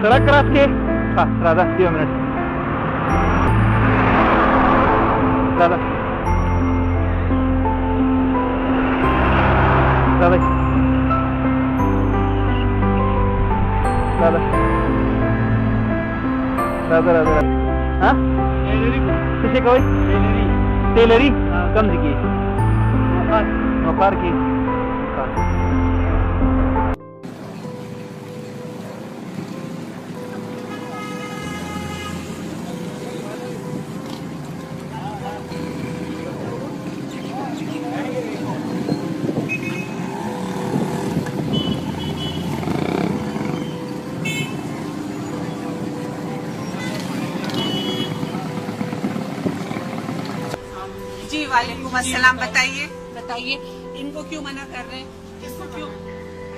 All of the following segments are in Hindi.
सड़क क्रॉस के राधा 2 मिनट राधा राधा राधा राधा राधा हाँ किसे कोई टेलरी कम की व्यापार की जी वालेकुम अस्सलाम। बताइए बताइए इनको क्यों मना कर रहे हैं? इसको क्यों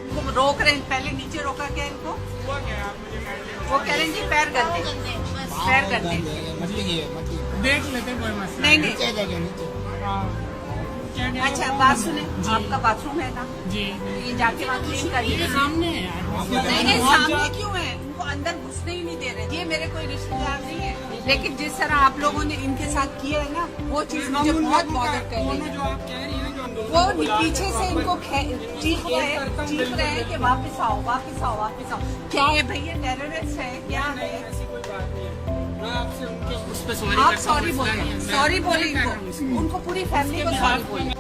इनको रोक रहे हैं? पहले नीचे रोका क्या इनको? वो कह रहे हैं जी पैर गंदे पैर गंदे। देख लेते कोई मसला नहीं नहीं अच्छा बात सुने, आपका बाथरूम है ना जी, ये जाके वहाँ क्लीन करिए। सामने है यार। नहीं सामने क्यों है? उनको अंदर घुसने ही नहीं दे रहे। ये मेरे कोई रिश्तेदार नहीं है, लेकिन जिस तरह आप लोगों ने इनके साथ किया है ना वो चीज मुझे बहुत बॉदर कर रही है। जो आप कह रही हैं वो पीछे से इनको चीख रहे हैं कि वापस आओ वापस आओ वापस आओ। क्या है भैया, टेररिस्ट है क्या है? ऐसी कोई बात नहीं है। मैं आपसे उनके उस पे आप सॉरी बोलिए उनको पूरी फैमिली को सॉरी बोलिए।